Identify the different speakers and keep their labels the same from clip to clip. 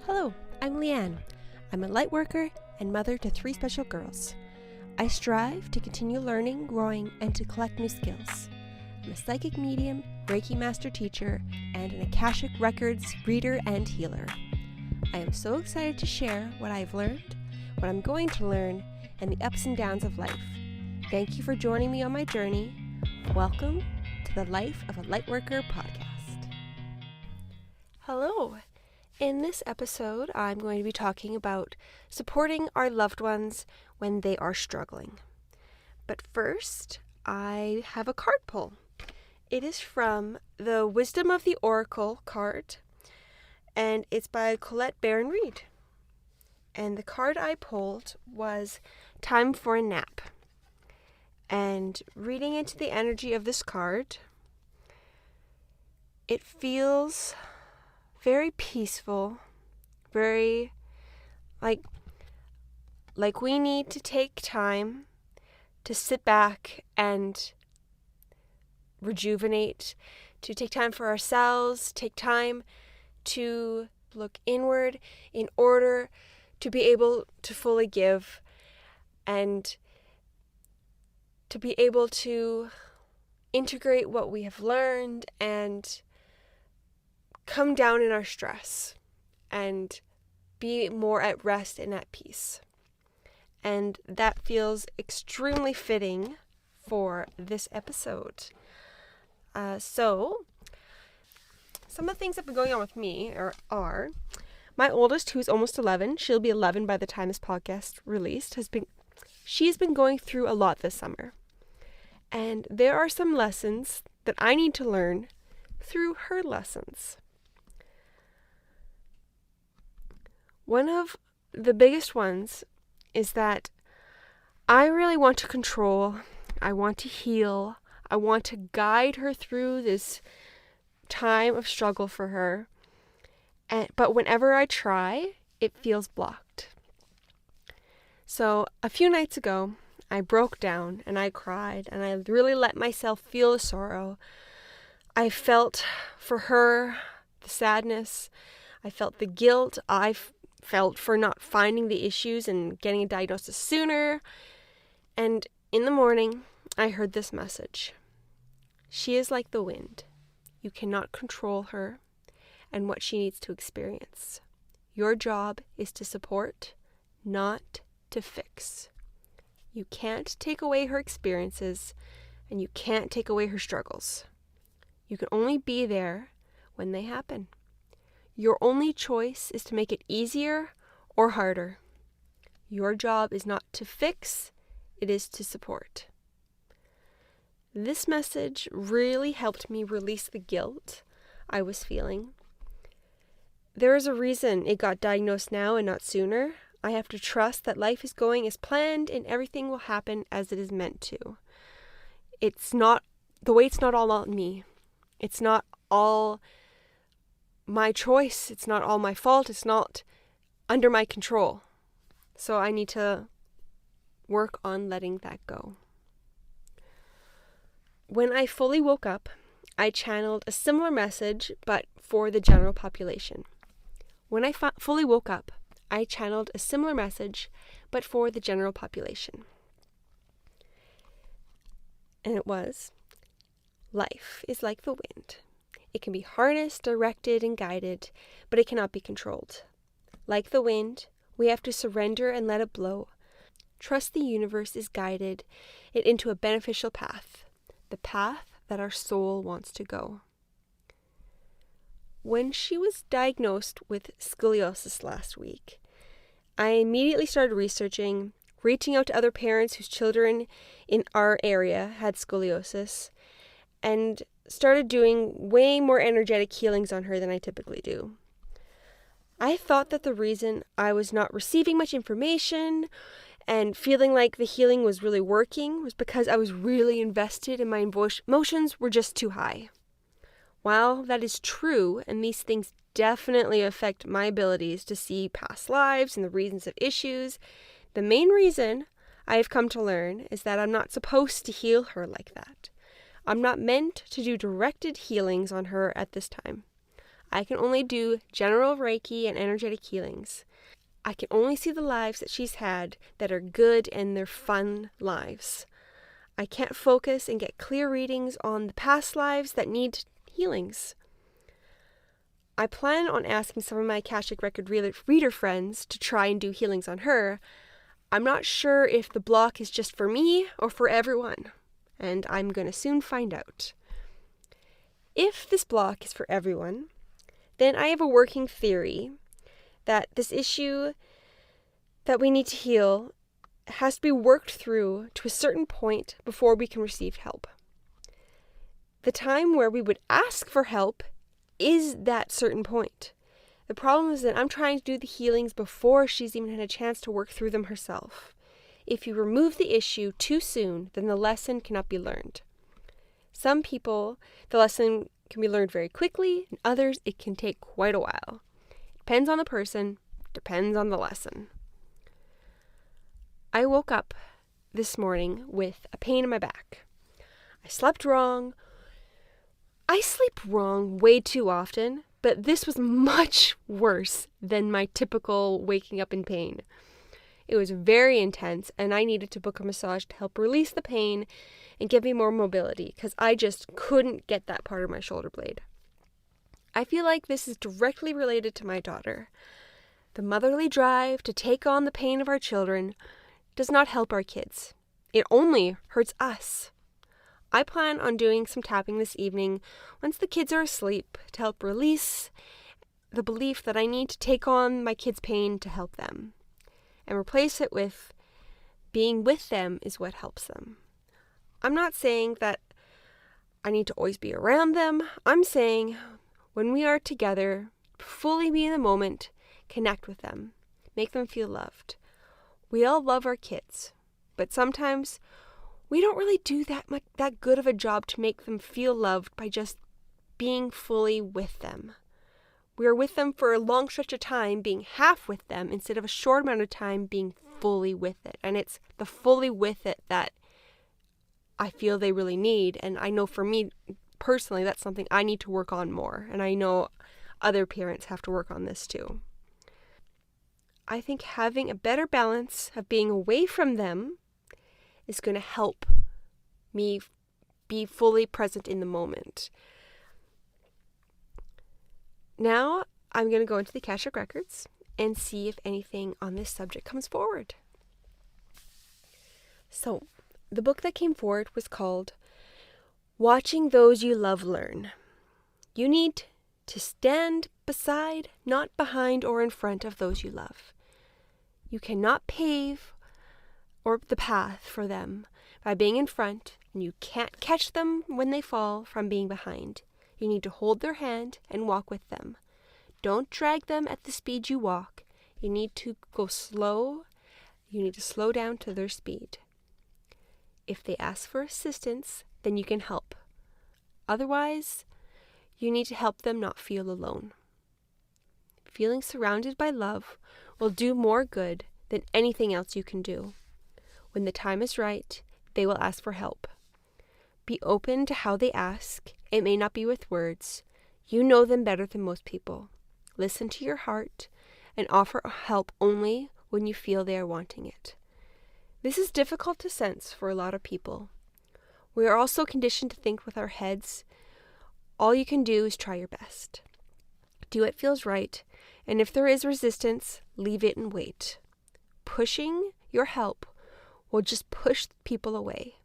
Speaker 1: Hello, I'm Leanne. I'm a light worker and mother to 3 special girls. I strive to continue learning, growing, and to collect new skills. I'm a psychic medium, Reiki master teacher, and an Akashic Records reader and healer. I am so excited to share what I've learned, what I'm going to learn, and the ups and downs of life. Thank you for joining me on my journey. Welcome to the Life of a Lightworker podcast. Hello. In this episode, I'm going to be talking about supporting our loved ones when they are struggling. But first, I have a card pull. It is from the Wisdom of the Oracle card, and it's by Colette Baron-Reid. And the card I pulled was Time for a Nap. And reading into the energy of this card, it feels very peaceful, very like we need to take time to sit back and rejuvenate, to take time for ourselves, take time to look inward in order to be able to fully give and to be able to integrate what we have learned and come down in our stress and be more at rest and at peace. And that feels extremely fitting for this episode. So, some of the things that have been going on with me are my oldest, who's almost 11, she'll be 11 by the time this podcast released, she's been going through a lot this summer. And there are some lessons that I need to learn through her lessons. One of the biggest ones is that I really want to control, I want to heal, I want to guide her through this time of struggle for her. But whenever I try, it feels blocked. So a few nights ago, I broke down and I cried and I really let myself feel the sorrow. I felt for her the sadness. I felt the guilt. I felt for not finding the issues and getting a diagnosis sooner. And in the morning, I heard this message. She is like the wind. You cannot control her and what she needs to experience. Your job is to support, not to fix. You can't take away her experiences and you can't take away her struggles. You can only be there when they happen. Your only choice is to make it easier or harder. Your job is not to fix, it is to support. This message really helped me release the guilt I was feeling. There is a reason it got diagnosed now and not sooner. I have to trust that life is going as planned and everything will happen as it is meant to. The weight's not all on me. It's not all my choice. It's not all my fault. It's not under my control. So I need to work on letting that go. When I fully woke up, I channeled a similar message, but for the general population. When I fully woke up, I channeled a similar message, but for the general population. And it was, life is like the wind. It can be harnessed, directed, and guided, but it cannot be controlled. Like the wind, we have to surrender and let it blow. Trust the universe is guided it into a beneficial path, the path that our soul wants to go. When she was diagnosed with scoliosis last week, I immediately started reaching out to other parents whose children in our area had scoliosis, and started doing way more energetic healings on her than I typically do. I thought that the reason I was not receiving much information and feeling like the healing was really working was because I was really invested and my emotions were just too high. While that is true, and these things definitely affect my abilities to see past lives and the reasons of issues, the main reason I have come to learn is that I'm not supposed to heal her like that. I'm not meant to do directed healings on her at this time. I can only do general Reiki and energetic healings. I can only see the lives that she's had that are good and they're fun lives. I can't focus and get clear readings on the past lives that need healings. I plan on asking some of my Akashic Record reader friends to try and do healings on her. I'm not sure if the block is just for me or for everyone, and I'm going to soon find out. If this block is for everyone, then I have a working theory that this issue that we need to heal has to be worked through to a certain point before we can receive help. The time where we would ask for help is that certain point. The problem is that I'm trying to do the healings before she's even had a chance to work through them herself. If you remove the issue too soon, then the lesson cannot be learned. Some people, the lesson can be learned very quickly, and others, it can take quite a while. Depends on the person, depends on the lesson. I woke up this morning with a pain in my back. I slept wrong. I sleep wrong way too often, but this was much worse than my typical waking up in pain. It was very intense, and I needed to book a massage to help release the pain and give me more mobility because I just couldn't get that part of my shoulder blade. I feel like this is directly related to my daughter. The motherly drive to take on the pain of our children does not help our kids. It only hurts us. I plan on doing some tapping this evening once the kids are asleep to help release the belief that I need to take on my kids' pain to help them and replace it with being with them is what helps them. I'm not saying that I need to always be around them. I'm saying when we are together, fully be in the moment, connect with them, make them feel loved. We all love our kids, but sometimes we don't really do that good of a job to make them feel loved by just being fully with them. We are with them for a long stretch of time, being half with them instead of a short amount of time being fully with it. And it's the fully with it that I feel they really need. And I know for me personally, that's something I need to work on more. And I know other parents have to work on this too. I think having a better balance of being away from them is going to help me be fully present in the moment. Now, I'm going to go into the Akashic Records and see if anything on this subject comes forward. So, the book that came forward was called Watching Those You Love Learn. You need to stand beside, not behind or in front of those you love. You cannot pave or the path for them by being in front, and you can't catch them when they fall from being behind. You need to hold their hand and walk with them. Don't drag them at the speed you walk. You need to go slow. You need to slow down to their speed. If they ask for assistance, then you can help. Otherwise, you need to help them not feel alone. Feeling surrounded by love will do more good than anything else you can do. When the time is right, they will ask for help. Be open to how they ask. It may not be with words. You know them better than most people. Listen to your heart and offer help only when you feel they are wanting it. This is difficult to sense for a lot of people. We are also conditioned to think with our heads. All you can do is try your best. Do what feels right, and if there is resistance, leave it and wait. Pushing your help will just push people away.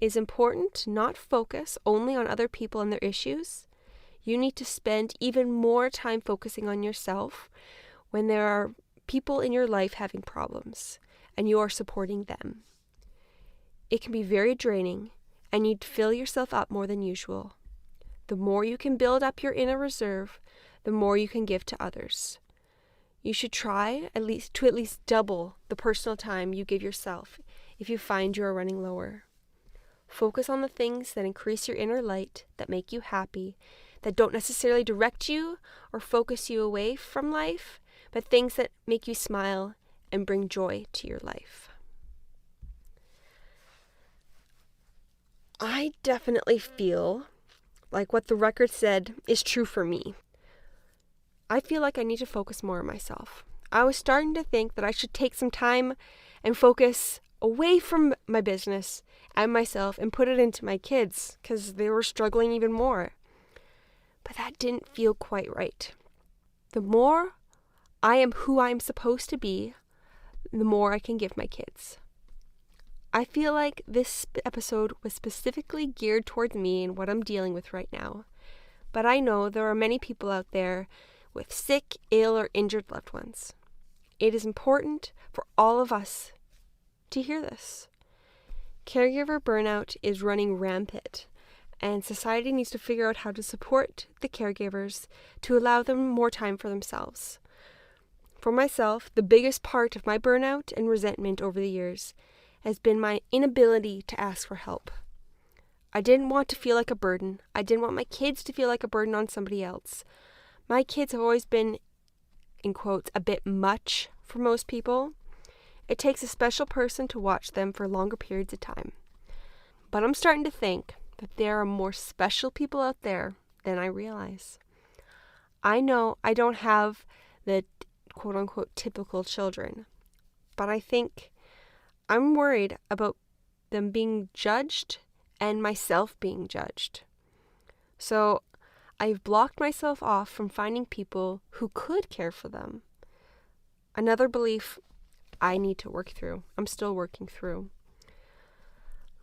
Speaker 1: It is important to not focus only on other people and their issues. You need to spend even more time focusing on yourself when there are people in your life having problems and you are supporting them. It can be very draining and you'd fill yourself up more than usual. The more you can build up your inner reserve, the more you can give to others. You should try at least double the personal time you give yourself if you find you are running lower. Focus on the things that increase your inner light, that make you happy, that don't necessarily direct you or focus you away from life, but things that make you smile and bring joy to your life. I definitely feel like what the record said is true for me. I feel like I need to focus more on myself. I was starting to think that I should take some time and focus away from my business and myself and put it into my kids because they were struggling even more. But that didn't feel quite right. The more I am who I'm supposed to be, the more I can give my kids. I feel like this episode was specifically geared towards me and what I'm dealing with right now. But I know there are many people out there with sick, ill, or injured loved ones. It is important for all of us to hear this. Caregiver burnout is running rampant, and society needs to figure out how to support the caregivers to allow them more time for themselves. For myself, the biggest part of my burnout and resentment over the years has been my inability to ask for help. I didn't want to feel like a burden. I didn't want my kids to feel like a burden on somebody else. My kids have always been, in quotes, a bit much for most people. It takes a special person to watch them for longer periods of time. But I'm starting to think that there are more special people out there than I realize. I know I don't have the quote-unquote typical children, but I think I'm worried about them being judged and myself being judged. So I've blocked myself off from finding people who could care for them. Another belief I need to work through. I'm still working through.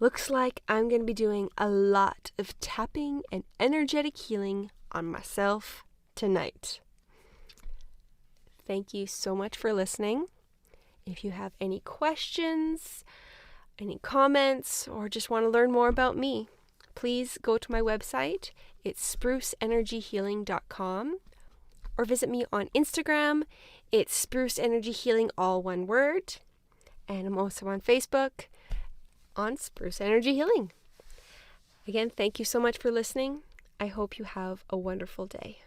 Speaker 1: Looks like I'm going to be doing a lot of tapping and energetic healing on myself tonight. Thank you so much for listening. If you have any questions, any comments, or just want to learn more about me, please go to my website. It's spruceenergyhealing.com, or visit me on Instagram. It's Spruce Energy Healing, all one word. And I'm also on Facebook on Spruce Energy Healing. Again, thank you so much for listening. I hope you have a wonderful day.